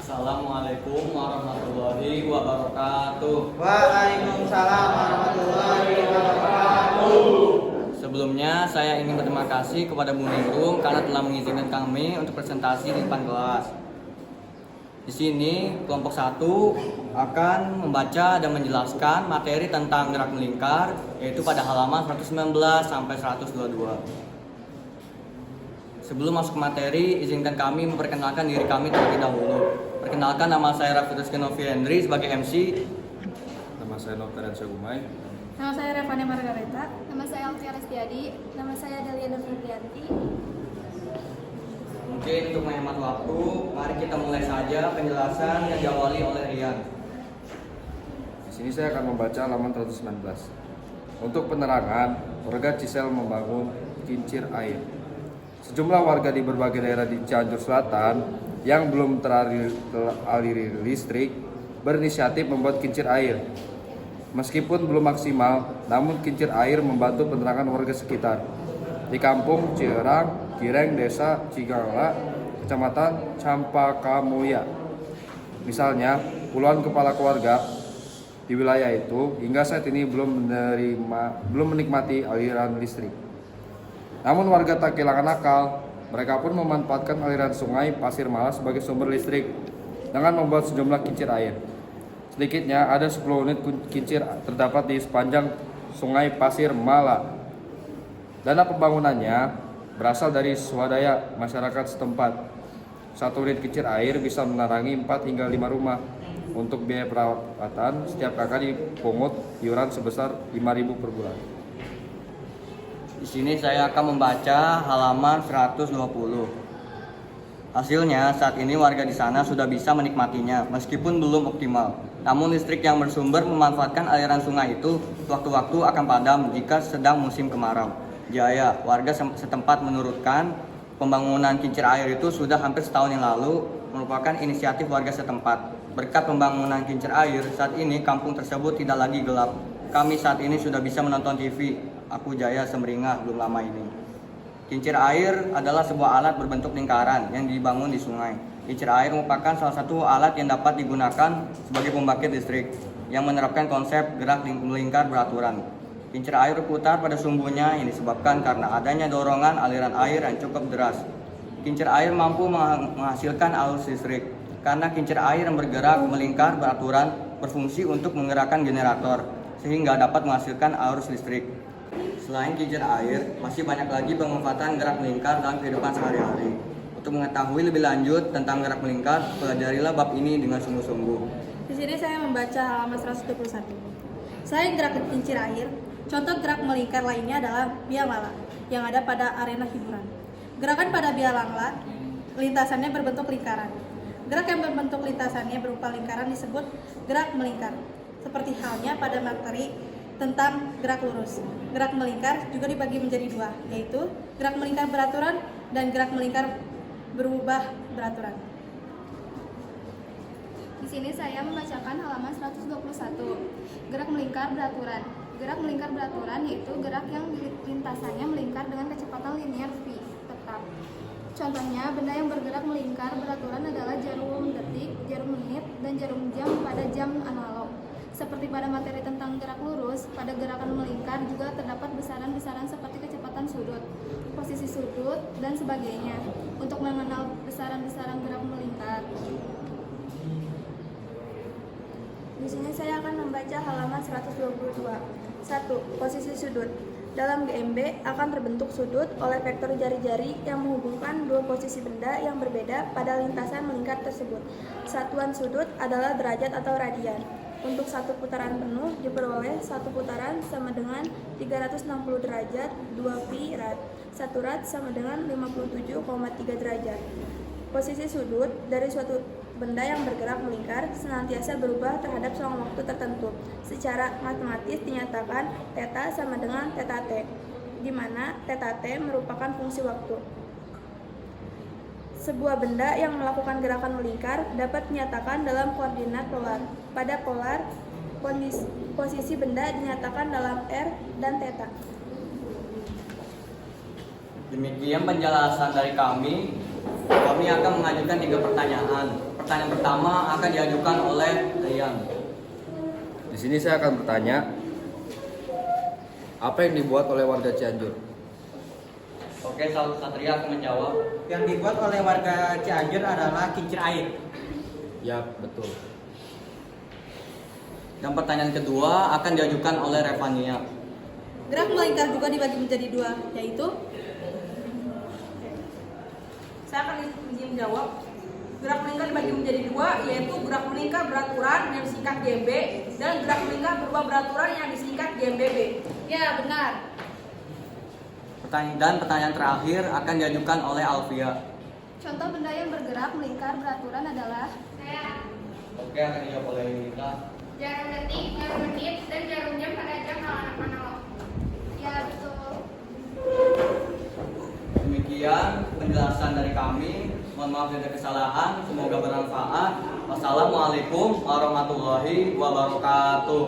Assalamualaikum warahmatullahi wabarakatuh. Waalaikumsalam warahmatullahi wabarakatuh. Sebelumnya saya ingin berterima kasih kepada Bu Ningrum karena telah mengizinkan kami untuk presentasi di depan kelas. Di sini kelompok 1 akan membaca dan menjelaskan materi tentang gerak melingkar, yaitu pada halaman 119 sampai 122. Sebelum masuk ke materi, izinkan kami memperkenalkan diri kami terlebih dahulu. Perkenalkan, nama saya Raffitus Kenovi Henry sebagai MC. Nama saya Noveran Syagumai. Nama saya Revania Margareta. Nama saya Alfia Restiadi. Nama saya Daliana Febrianti. Mungkin untuk menghemat waktu, mari kita mulai saja penjelasan yang diawali oleh Rian. Di sini saya akan membaca halaman 119. Untuk penerangan, warga Cisel membangun kincir air. Sejumlah warga di berbagai daerah di Cianjur Selatan yang belum teraliri listrik berinisiatif membuat kincir air. Meskipun belum maksimal, namun kincir air membantu penerangan warga sekitar. Di kampung Cirang, Gireng, Desa Cigala, Kecamatan Campakamuya. Misalnya, puluhan kepala keluarga di wilayah itu hingga saat ini belum menikmati aliran listrik. Namun warga tak kehilangan akal, mereka pun memanfaatkan aliran sungai Pasir Mala sebagai sumber listrik dengan membuat sejumlah kincir air. Sedikitnya ada 10 unit kincir terdapat di sepanjang sungai Pasir Mala. Dana pembangunannya berasal dari swadaya masyarakat setempat. 1 unit kincir air bisa menerangi 4 hingga 5 rumah. Untuk biaya perawatan, setiap kakak dipungut iuran sebesar 5.000 per bulan. Di sini saya akan membaca halaman 120. Hasilnya, saat ini warga di sana sudah bisa menikmatinya, meskipun belum optimal. Namun listrik yang bersumber memanfaatkan aliran sungai itu sewaktu-waktu akan padam jika sedang musim kemarau. Jaya, warga setempat menurutkan pembangunan kincir air itu sudah hampir setahun yang lalu merupakan inisiatif warga setempat. Berkat pembangunan kincir air, saat ini kampung tersebut tidak lagi gelap. Kami saat ini sudah bisa menonton TV. Aku Jaya Semeringah belum lama ini. Kincir air adalah sebuah alat berbentuk lingkaran yang dibangun di sungai. Kincir air merupakan salah satu alat yang dapat digunakan sebagai pembangkit listrik yang menerapkan konsep gerak melingkar beraturan. Kincir air berputar pada sumbunya yang disebabkan karena adanya dorongan aliran air yang cukup deras. Kincir air mampu menghasilkan arus listrik karena kincir air yang bergerak melingkar beraturan berfungsi untuk menggerakkan generator sehingga dapat menghasilkan arus listrik. Selain kincir air, masih banyak lagi pemanfaatan gerak melingkar dalam kehidupan sehari-hari. Untuk mengetahui lebih lanjut tentang gerak melingkar, pelajarilah bab ini dengan sungguh-sungguh. Di sini saya membaca halaman 121. Selain gerak kincir air, contoh gerak melingkar lainnya adalah biamala yang ada pada arena hiburan. Gerakan pada biamala, lintasannya berbentuk lingkaran. Gerak yang berbentuk lintasannya berupa lingkaran disebut gerak melingkar. Seperti halnya pada materi tentang gerak lurus. Gerak melingkar juga dibagi menjadi 2, yaitu gerak melingkar beraturan dan gerak melingkar berubah beraturan. Di sini saya membacakan halaman 121. Gerak melingkar beraturan. Gerak melingkar beraturan yaitu gerak yang lintasannya melingkar dengan kecepatan linear v tetap. Contohnya, benda yang bergerak melingkar beraturan adalah jarum detik, jarum menit, dan jarum jam pada jam analog. Seperti pada materi tentang gerak lurus, pada gerakan melingkar juga terdapat besaran-besaran seperti kecepatan sudut, posisi sudut, dan sebagainya. Untuk mengenal besaran-besaran gerak melingkar, di sini saya akan membaca halaman 122. 1. Posisi sudut. Dalam GMB akan terbentuk sudut oleh vektor jari-jari yang menghubungkan dua posisi benda yang berbeda pada lintasan melingkar tersebut. Satuan sudut adalah derajat atau radian. Untuk satu putaran penuh diperoleh satu putaran sama dengan 360 derajat 2 pi rad. Satu rad sama dengan 57,3 derajat. Posisi sudut dari suatu benda yang bergerak melingkar senantiasa berubah terhadap selang waktu tertentu. Secara matematis dinyatakan θ sama dengan θt, di mana θt merupakan fungsi waktu. Sebuah benda yang melakukan gerakan melingkar dapat dinyatakan dalam koordinat polar. Pada polar, posisi benda dinyatakan dalam r dan θ. Demikian penjelasan dari kami. Kami akan mengajukan 3 pertanyaan. Pertanyaan pertama akan diajukan oleh Rian. Di sini saya akan bertanya, apa yang dibuat oleh warga Cianjur? Oke, Satria akan menjawab. Yang dibuat oleh warga Cianjur adalah kincir air. Ya, betul. Dan pertanyaan kedua akan diajukan oleh Revania. Gerak melingkar juga dibagi menjadi dua, yaitu Saya akan izin menjawab. Gerak melingkar dibagi menjadi dua, yaitu gerak melingkar beraturan yang disingkat GMB dan gerak melingkar berubah beraturan yang disingkat GMBB. ya benar. Pertanyaan terakhir akan diajukan oleh Alfia. Contoh benda yang bergerak melingkar beraturan adalah Oke, akan dijawab oleh Lita. Jarum detik, jarum menit, dan jarum jam pada jam analog. ya betul. Demikian penjelasan dari kami. Mohon maaf jika ada kesalahan. Semoga bermanfaat. Wassalamualaikum warahmatullahi wabarakatuh.